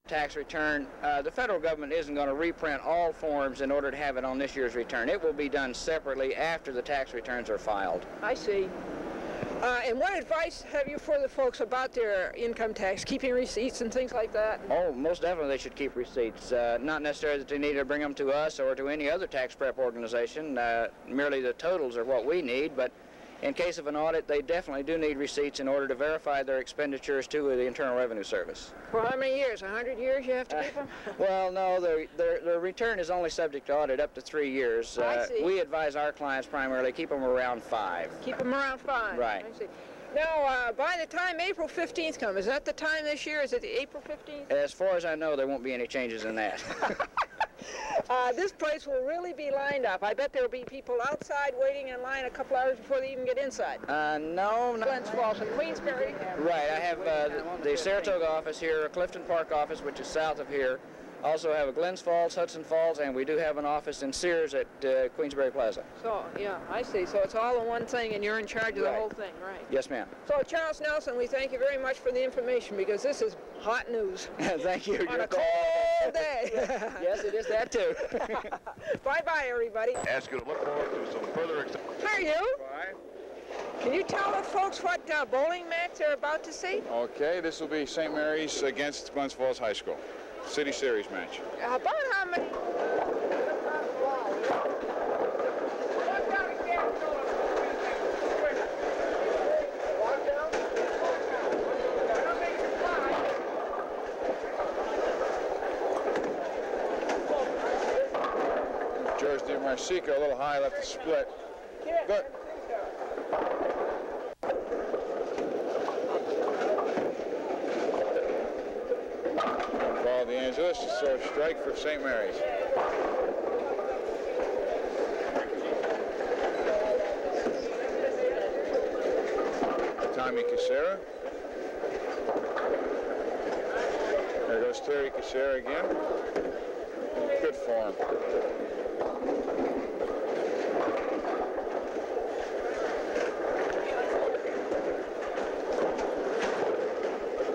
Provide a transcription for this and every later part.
tax return, the federal government isn't going to reprint all forms in order to have it on this year's return. It will be done separately after the tax returns are filed. I see. And what advice have you for the folks about their income tax, keeping receipts and things like that? Oh, most definitely they should keep receipts. Not necessarily that they need to bring them to us or to any other tax prep organization. Merely the totals are what we need, but in case of an audit, they definitely do need receipts in order to verify their expenditures to the Internal Revenue Service. For how many years? 100 years you have to keep them? Well, no, their return is only subject to audit up to 3 years. I see. We advise our clients primarily keep them around 5. Keep them around 5? Right. I see. Now, by the time April 15th comes, is that the time this year? Is it the April 15th? As far as I know, there won't be any changes in that. This place will really be lined up. I bet there'll be people outside waiting in line a couple hours before they even get inside. No, no. Glens Falls and Queensbury. Right, I have the Saratoga office here, a Clifton Park office, which is south of here. Also have a Glens Falls, Hudson Falls, and we do have an office in Sears at Queensbury Plaza. So, yeah, I see. So it's all in one thing, and you're in charge of the whole thing, right? Yes, ma'am. So, Charles Nelson, we thank you very much for the information, because this is hot news. Thank you. On a cold day. Yes, it is that, too. Bye-bye, everybody. Ask you to look forward to some further... Hi, you. Bye. Can you tell the folks what bowling match they're about to see? Okay, this will be St. Mary's against Glens Falls High School. City Series match. About how many? George DeMarcico, a little high, left the split. Good. Ball De Angelis, so a strike for St. Mary's. Tommy Casera. There goes Terry Casera again. Good form.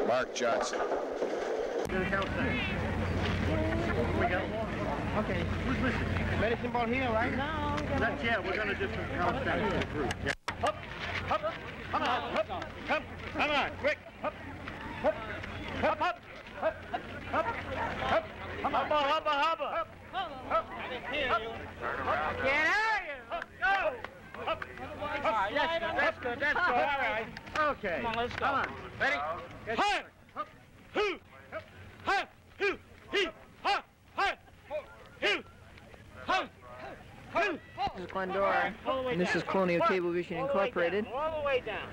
Mark Johnson. We got one. Okay. Who's missing? Medicine ball here, right? No. That's, yeah, we're going to do some calisthenics group. Yeah. Up, up, come on, up, come on, quick, up, up, up, up, up, up, up, come on, hubba, hubba, up, up, get out of here, go, up, that's good, that's good, all right, okay, come on, let's go, come on, ready, hi, up, hoo, ha, hoo, he, ha, ha, hoo, ha. This is Glendora, and this is Colonial Cablevision Incorporated. All the way down.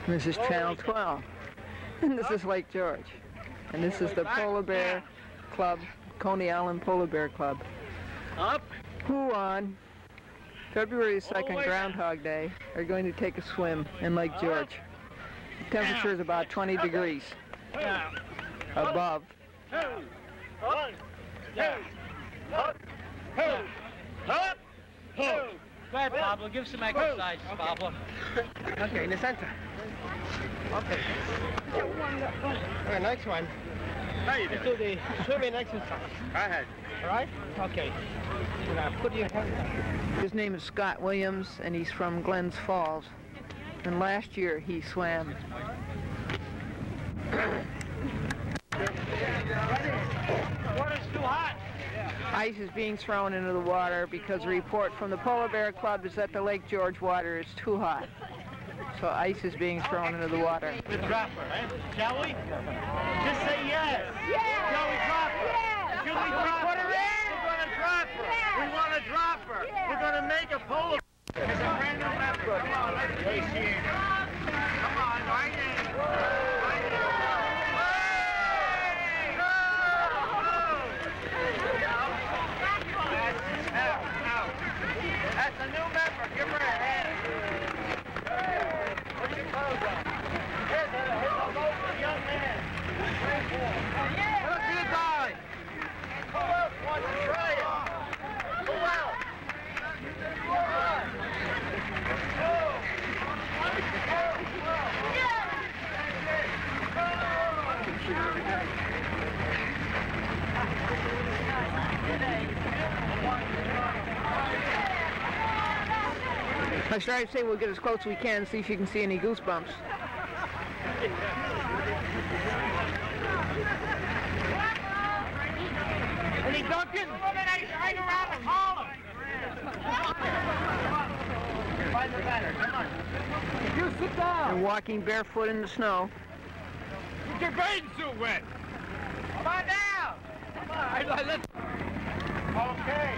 And this is Channel 12. And this is Lake George. And this is the Polar Bear Club, Coney Island Polar Bear Club. Up. Who on February 2nd, Groundhog Day, are going to take a swim in Lake George. The temperature is about 20 degrees above. One, two, up, up, go ahead, Pablo. Give some exercise, Pablo. Okay, in the center. Okay. All right, next one. How you doing? Let's do the swimming exercise. Go ahead. All right? Okay. Now put your hands up. His name is Scott Williams, and he's from Glens Falls. And last year he swam. Water's too hot. Ice is being thrown into the water because a report from the Polar Bear Club is that the Lake George water is too hot. So ice is being thrown into the water. The dropper, eh? Shall we? Just say yes. Yeah. Shall we drop her? Yeah. Should we drop her? We're going to drop her. Yeah. We want to drop her. Yeah. We're going to make a polar. It's a brand new member. Come on, let's race here. Come on, right in. Right in. That's a new member. Give her a hand. Put your clothes on. Here's a vote for the young man. Look at the guy. Who else wants to try it? Who else? I started to say we'll get as close as we can and see if you can see any goosebumps. Any Duncan? Hang around and call him. Find the banner. Come on. You sit down. They're walking barefoot in the snow. Get your bathing suit wet. Come on down. Come on. Let's... Okay.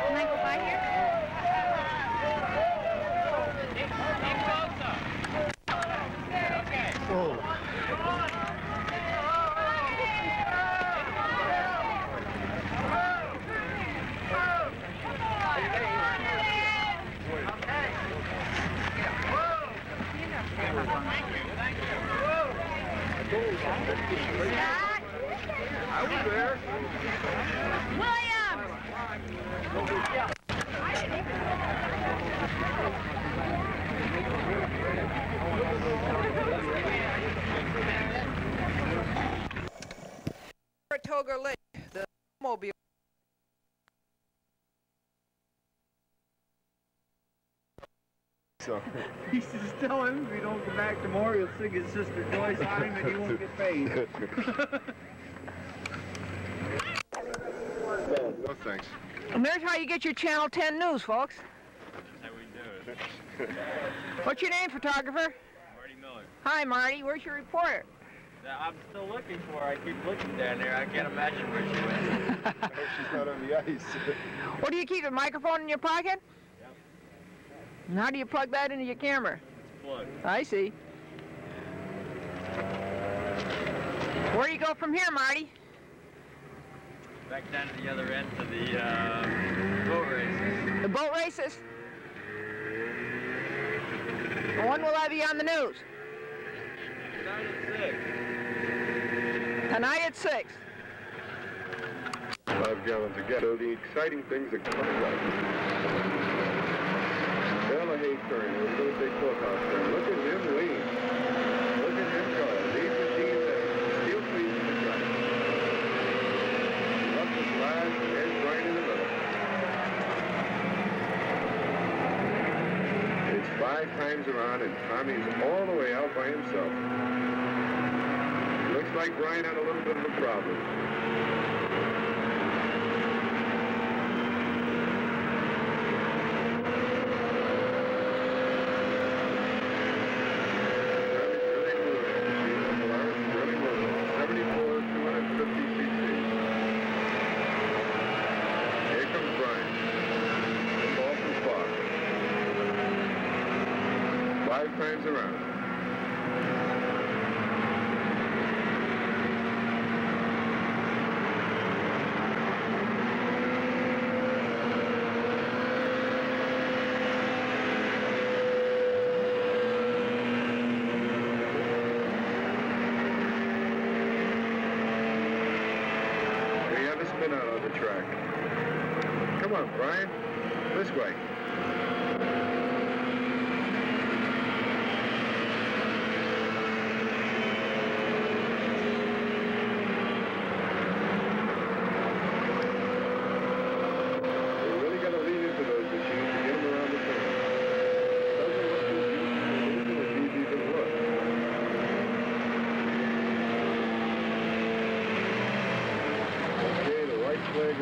Can I go by here? Okay. Whoa. I was there. Williams! Saratoga Lake, the mobile. So. He says, tell him if you don't come back tomorrow, he'll sing his sister Joyce on him and he won't get paid. No thanks. And there's how you get your Channel 10 news, folks. That's how we do it. What's your name, photographer? Marty Miller. Hi, Marty. Where's your reporter? I'm still looking for her. I keep looking down there. I can't imagine where she went. I hope she's not on the ice. What do you keep, a microphone in your pocket? Yep. And how do you plug that into your camera? It's plugged. I see. Where do you go from here, Marty? Back down to the other end to the boat races. The boat races? When will I be on the news? Tonight at 6. Tonight at 6. 5 gallons again. So the exciting things are coming up. Bella Hayes turn, a little big clubhouse turn. Look at him lean. Look at him go. These machines are steel fleets in the track. Up the slide, and there's Brian in the middle. It's 5 times around, and Tommy's all the way out by himself. Looks like Brian had a little bit of a problem. Times around. We have a spin out on the track. Come on, Brian. This way.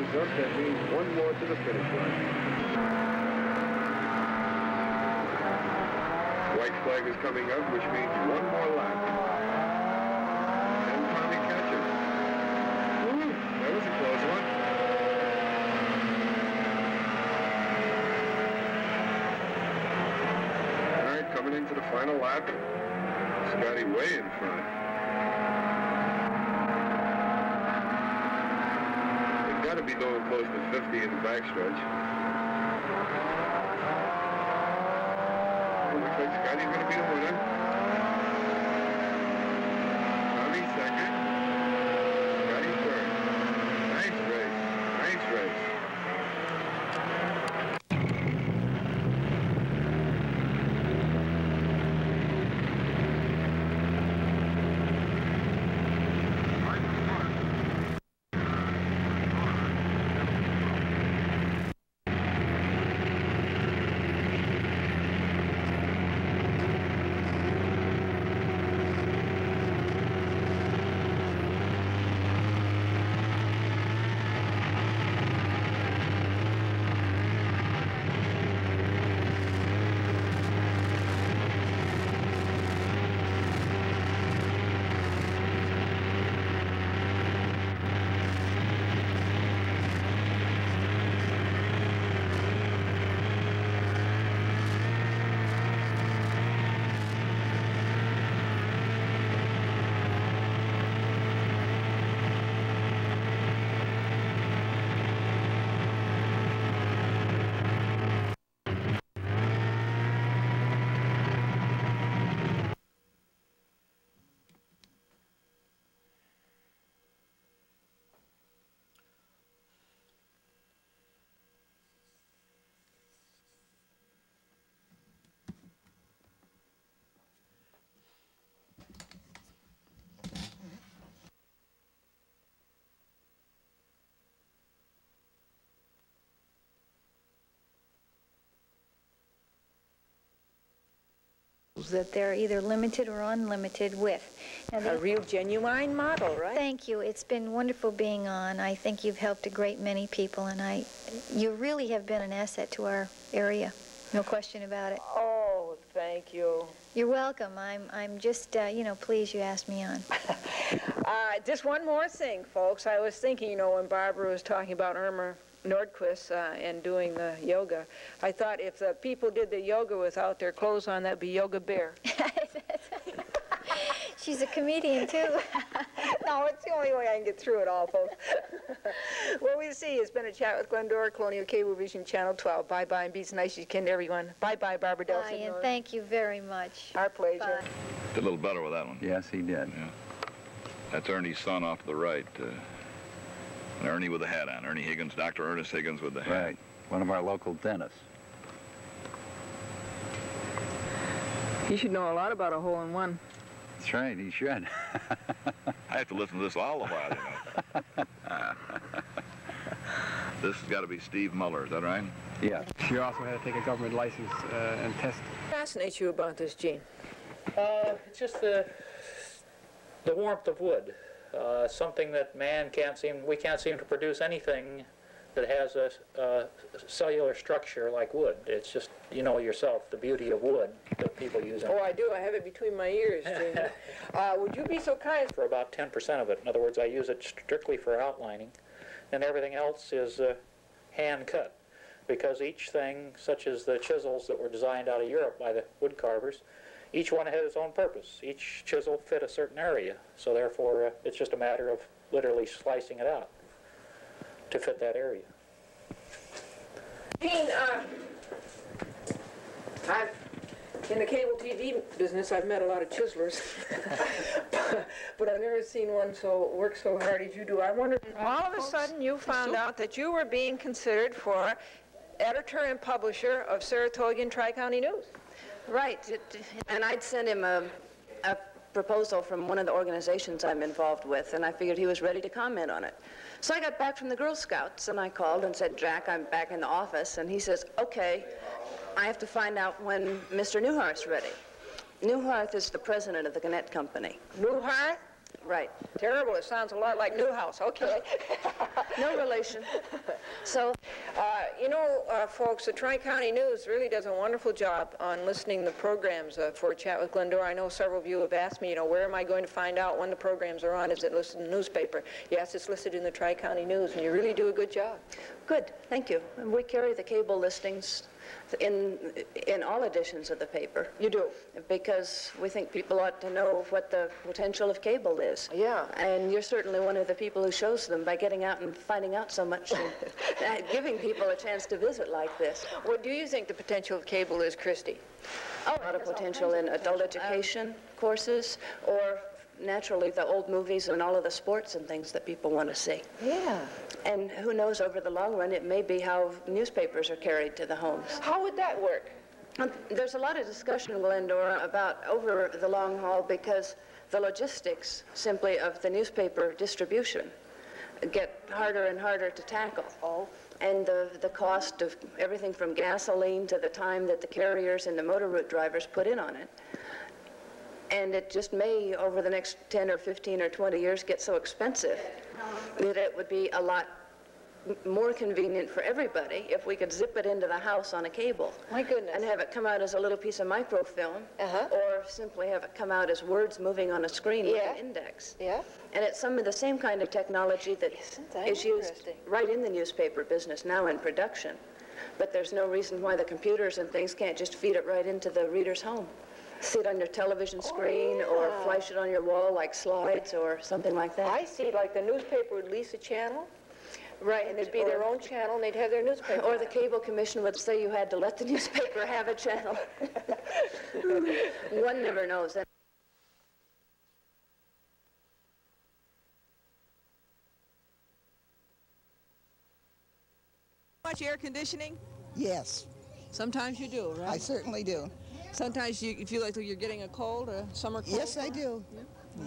Up, that means one more to the finish line. White flag is coming up, which means one more lap. And Tommy catches. Ooh, that was a close one. All right, coming into the final lap. Scotty way in front. Got to be going close to 50 in the backstretch. It looks like Scotty's going to be the winner. Tommy second. Scotty third. Nice race. Nice race. tools that they're either limited or unlimited with. A real genuine model, right? Thank you. It's been wonderful being on. I think you've helped a great many people, and you really have been an asset to our area. No question about it. Oh, thank you. You're welcome. I'm just, you know, pleased you asked me on. Just one more thing, folks. I was thinking, you know, when Barbara was talking about Irma Nordquist and doing the yoga, I thought if the people did the yoga without their clothes on, that'd be Yoga Bear. She's a comedian, too. No, it's the only way I can get through it all, folks. Well, we see. It's been a chat with Glendora, Colonial Cablevision, Channel 12. Bye-bye, and be as nice as you can to everyone. Bye-bye, Barbara Delson. Bye, and thank you very much. Our pleasure. Bye. Did a little better with that one. Yes, he did. Yeah. That's Ernie's son off to the right. And Ernie with the hat on. Ernie Higgins, Dr. Ernest Higgins with the hat. Right. One of our local dentists. You should know a lot about a hole-in-one. That's right, he should. I have to listen to this all the while, you know. This has got to be Steve Muller, is that right? Yeah. You also had to take a government license and test. What fascinates you about this, Gene? It's just the warmth of wood. Something that we can't seem to produce anything that has a cellular structure like wood. It's just, you know yourself, the beauty of wood that people use. Oh, I do. I have it between my ears, Gene. Would you be so kind? For about 10% of it. In other words, I use it strictly for outlining, and everything else is hand cut. Because each thing, such as the chisels that were designed out of Europe by the wood carvers, each one had its own purpose. Each chisel fit a certain area, so therefore it's just a matter of literally slicing it out to fit that area. Gene, in the cable TV business, I've met a lot of chiselers, but I've never seen one work so hard as you do. I wonder, all of a sudden you found out that you were being considered for editor and publisher of Saratoga and Tri-County News. Right, and I'd sent him a proposal from one of the organizations I'm involved with, and I figured he was ready to comment on it. So I got back from the Girl Scouts, and I called and said, Jack, I'm back in the office, and he says, okay, I have to find out when Mr. Newhart's ready. Newhart is the president of the Gannett Company. Newhart? Right. Terrible. It sounds a lot like Newhouse. Okay. No relation. So, you know, folks, the Tri-County News really does a wonderful job on listening to the programs for Chat with Glendora. I know several of you have asked me, you know, where am I going to find out when the programs are on? Is it listed in the newspaper? Yes, it's listed in the Tri-County News, and you really do a good job. Good. Thank you. And we carry the cable listings in all editions of the paper. You do? Because we think people ought to know what the potential of cable is. Yeah. And you're certainly one of the people who shows them by getting out and finding out so much and giving people a chance to visit like this. What do you think the potential of cable is, Christy? Oh, a lot of potential in adult education courses, or naturally the old movies and all of the sports and things that people want to see. Yeah. And who knows, over the long run, it may be how newspapers are carried to the homes. How would that work? There's a lot of discussion in Glendora about over the long haul, because the logistics simply of the newspaper distribution get harder and harder to tackle. Oh. And the cost of everything from gasoline to the time that the carriers and the motor route drivers put in on it. And it just may, over the next 10 or 15 or 20 years, get so expensive that it would be a lot more convenient for everybody if we could zip it into the house on a cable. My goodness. And have it come out as a little piece of microfilm, or simply have it come out as words moving on a screen with an index. Yeah. And it's some of the same kind of technology that is used right in the newspaper business now in production. But there's no reason why the computers and things can't just feed it right into the reader's home. See it on your television screen, or flash it on your wall like slides or something like that. I see, like the newspaper would lease a channel. Right, and it'd be their own channel, and they'd have their newspaper. Or the cable commission would say you had to let the newspaper have a channel. One never knows. Much air conditioning? Yes. Sometimes you do, right? I certainly do. Sometimes you feel like you're getting a cold, a summer cold? Yes, I do. Yeah.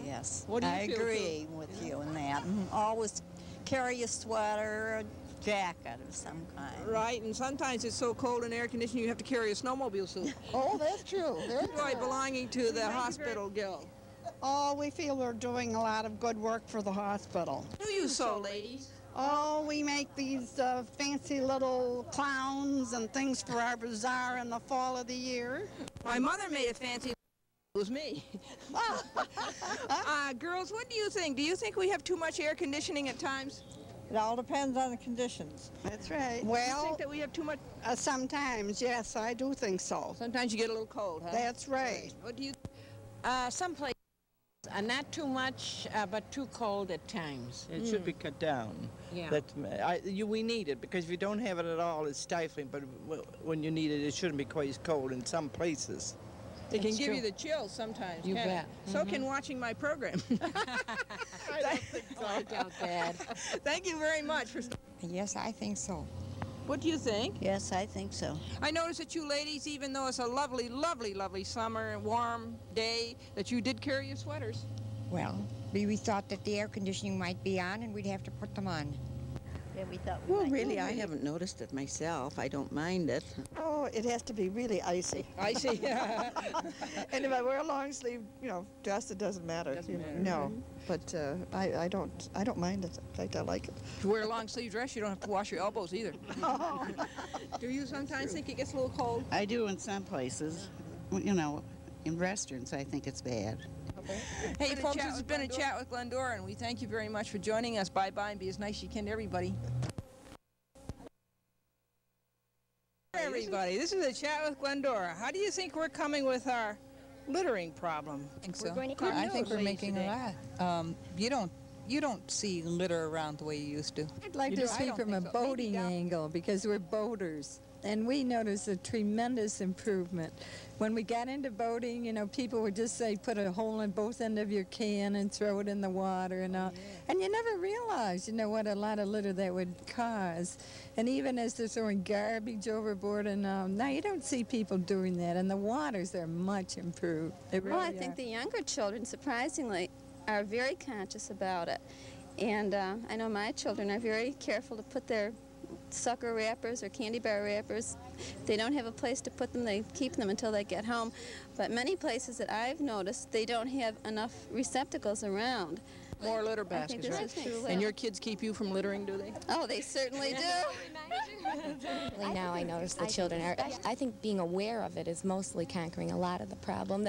Yes. What do you I feel agree with you in that. Always carry a sweater, jacket of some kind. Right, and sometimes it's so cold in air conditioning you have to carry a snowmobile suit. Oh, that's true. Enjoy belonging to the hospital guild. Oh, we feel we're doing a lot of good work for the hospital. Do you so, ladies? Oh, we make these fancy little clowns and things for our bazaar in the fall of the year. My mother made a fancy. It was me. Girls, what do you think? Do you think we have too much air conditioning at times? It all depends on the conditions. That's right. Well, do you think that we have too much? Sometimes, yes, I do think so. Sometimes you get a little cold, huh? That's right. What do you? Some places not too much, but too cold at times. It should be cut down. Yeah. We need it, because if you don't have it at all, it's stifling. But when you need it, it shouldn't be quite as cold in some places. It can give you the chills sometimes. You bet. So can watching my program. I don't think so. I doubt that. Thank you very much for. Yes, I think so. What do you think? Yes, I think so. I noticed that you ladies, even though it's a lovely, lovely, lovely summer, warm day, that you did carry your sweaters. Well, we thought that the air conditioning might be on and we'd have to put them on. Yeah, we thought well, really, I haven't noticed it myself. I don't mind it. Oh, it has to be really icy. Icy, yeah. And if I wear a long sleeve, dress, it doesn't matter. No, but I don't mind it. In fact, I like it. If you wear a long sleeve dress, you don't have to wash your elbows either. Oh. Do you sometimes think it gets a little cold? I do in some places. In restaurants, I think it's bad. Hey, folks, this has been a chat with Glendora, and we thank you very much for joining us. Bye-bye, and be as nice as you can to everybody. Everybody, this is a chat with Glendora. How do you think we're coming with our littering problem? I think so. I think we're making a lot. You don't see litter around the way you used to. I'd like to speak from a boating angle, because we're boaters, and we noticed a tremendous improvement. When we got into boating, people would just say, put a hole in both ends of your can and throw it in the water and all. And you never realized, what a lot of litter that would cause. And even as they're throwing garbage overboard and now you don't see people doing that. And the waters are much improved. They really I think the younger children, surprisingly, are very conscious about it. And I know my children are very careful to put their sucker wrappers or candy bar wrappers. If they don't have a place to put them, they keep them until they get home. But many places that I've noticed, they don't have enough receptacles around. More litter baskets, right? And your kids keep you from littering, do they? Oh, they certainly do. Now I notice the children are, I think being aware of it is mostly conquering a lot of the problem.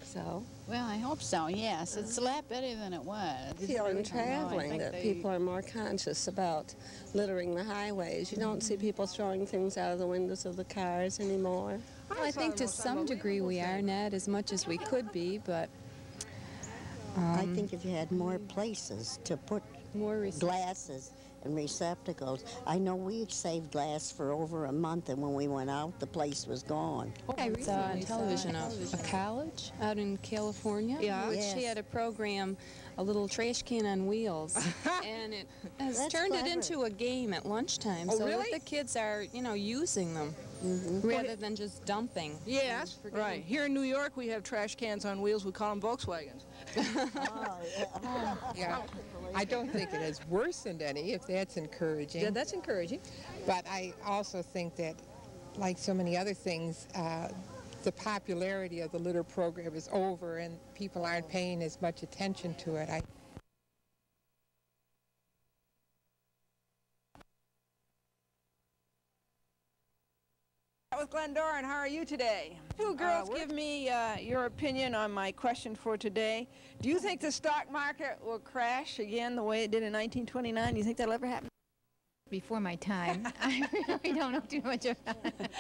So. Well, I hope so, yes. It's a lot better than it was. I feel in traveling that people are more conscious about littering the highways. You don't see people throwing things out of the windows of the cars anymore. Well, I think to some degree we are, not as much as we could be, but... I think if you had more places to put more glasses and receptacles. I know we saved glass for over a month, and when we went out, the place was gone. I saw on television a college out in California, which she had a program, a little trash can on wheels, and it has turned it into a game at lunchtime. Oh, so really? that the kids are, using them rather than just dumping. Yes, right. Here in New York, we have trash cans on wheels. We call them Volkswagens. Yeah. I don't think it has worsened any, if that's encouraging. Yeah, that's encouraging. But I also think that, like so many other things, the popularity of the litter program is over and people aren't paying as much attention to it. With Glendora, and how are you today? You girls give me your opinion on my question for today. Do you think the stock market will crash again the way it did in 1929? Do you think that'll ever happen? Before my time. I really don't know too much about it.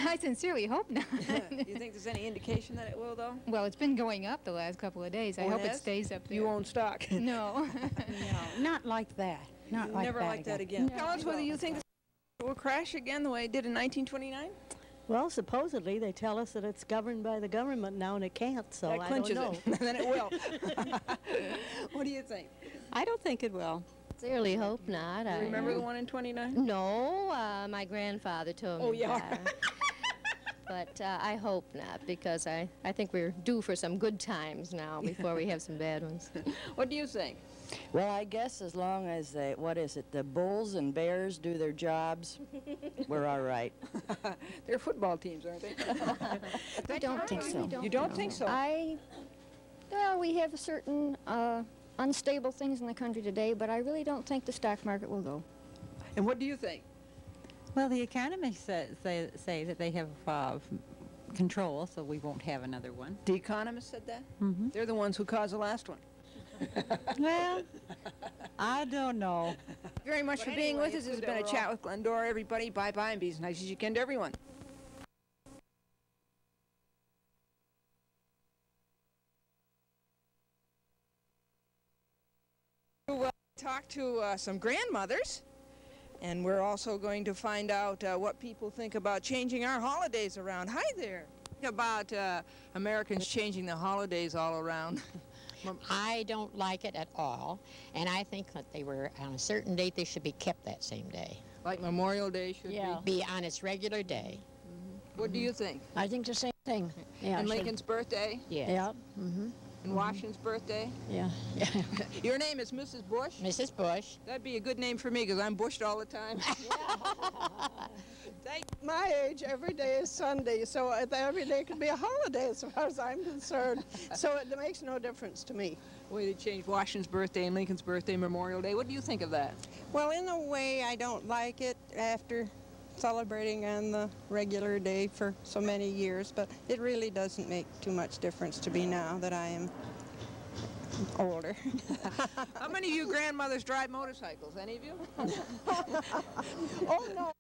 I sincerely hope not. Do you think there's any indication that it will, though? Well, it's been going up the last couple of days. I hope it stays up there. You own stock? No. No, not like that. Not like Never that like that again. Tell us whether you think it will crash again the way it did in 1929? Well, supposedly they tell us that it's governed by the government now, and it can't, so that I don't know. It. Then it will. What do you think? I don't think it will. Sincerely hope not. You remember the one in 29? No, my grandfather told me. Oh, yeah. But I hope not, because I think we're due for some good times now before we have some bad ones. What do you think? Well, I guess as long as the bulls and bears do their jobs, we're all right. They're football teams, aren't they? I don't think so. You don't think so? Well, we have certain unstable things in the country today, but I really don't think the stock market will go. And what do you think? Well, the economists say that they have control, so we won't have another one. The economists said that? Mm-hmm. They're the ones who caused the last one. Well, I don't know. Very much for being with us. This has been a chat with Glendora. Everybody, bye-bye, and be as nice as you can to everyone. We'll talk to some grandmothers, and we're also going to find out what people think about changing our holidays around. Hi there. About Americans changing the holidays all around. I don't like it at all, and I think that they were on a certain date, they should be kept that same day. Like Memorial Day should be on its regular day. Mm-hmm. What do you think? I think the same thing. Yeah. And Lincoln's birthday? Yes. Yeah. Mm-hmm. And Washington's birthday? Yeah. Your name is Mrs. Bush? Mrs. Bush. That'd be a good name for me, because I'm bushed all the time. My age, every day is Sunday, so every day could be a holiday as far as I'm concerned. So it makes no difference to me. Way to change Washington's birthday and Lincoln's birthday, Memorial Day. What do you think of that? Well, in a way, I don't like it after celebrating on the regular day for so many years, but it really doesn't make too much difference to me now that I am older. How many of you grandmothers drive motorcycles? Any of you? Oh, no.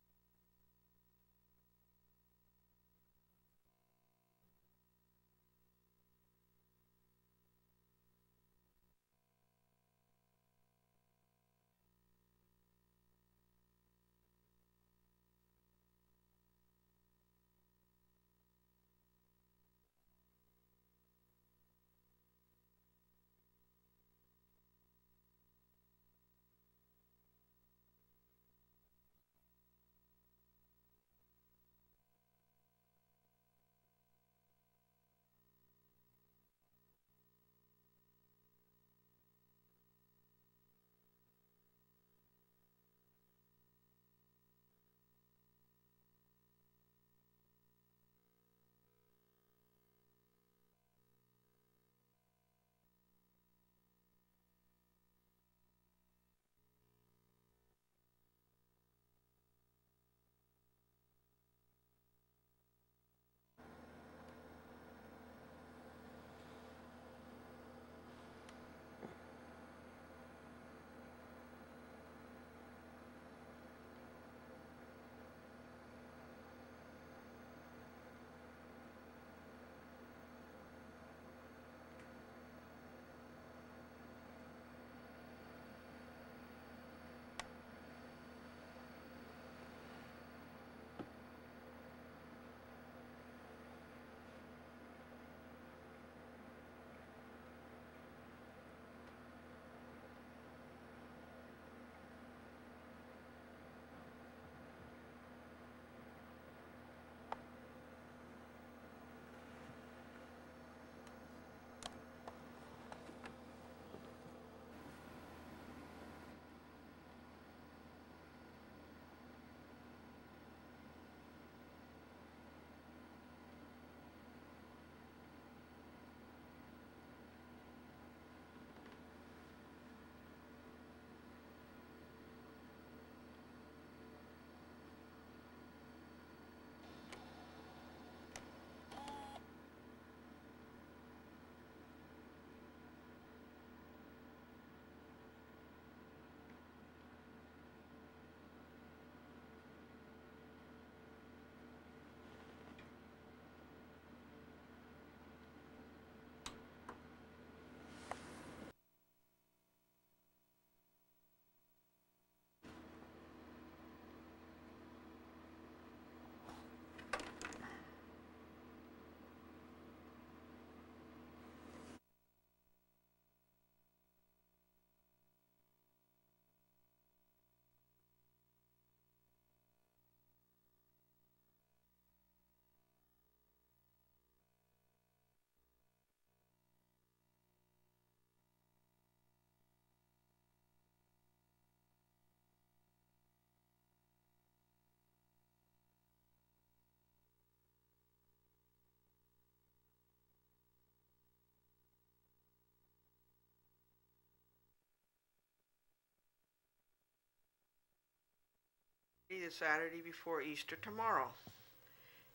The Saturday before Easter tomorrow,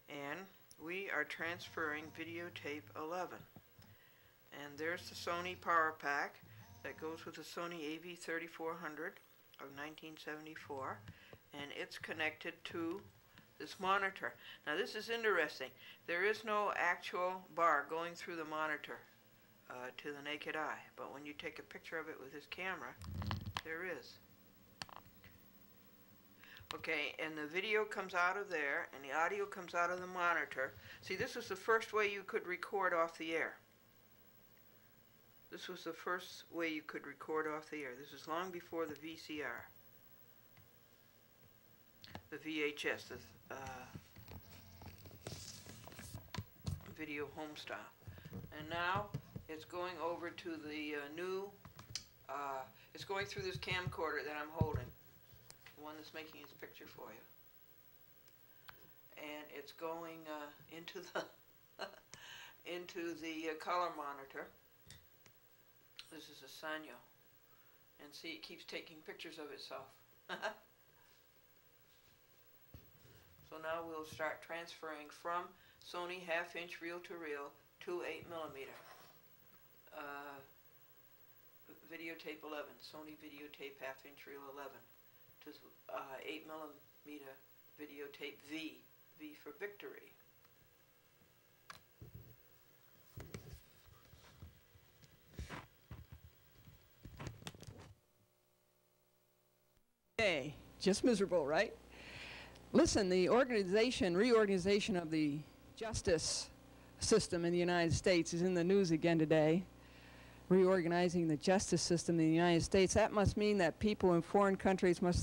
and we are transferring videotape 11, and there's the Sony Power Pack that goes with the Sony AV3400 of 1974, and it's connected to this monitor. Now this is interesting. There is no actual bar going through the monitor to the naked eye, but when you take a picture of it with this camera, there is. Okay, and the video comes out of there, and the audio comes out of the monitor. See, this was the first way you could record off the air. This was the first way you could record off the air. This is long before the VCR. The VHS, the video home style. And now it's going over to the new, it's going through this camcorder that I'm holding. The one that's making his picture for you, and it's going into the into the color monitor. This is a Sanyo, and see, it keeps taking pictures of itself. So now we'll start transferring from Sony half-inch reel-to-reel to 8mm videotape 11, Sony videotape half-inch reel 11. To 8mm videotape V for victory. Okay, just miserable, right? Listen, the reorganization of the justice system in the United States is in the news again today. Reorganizing the justice system in the United States, that must mean that people in foreign countries must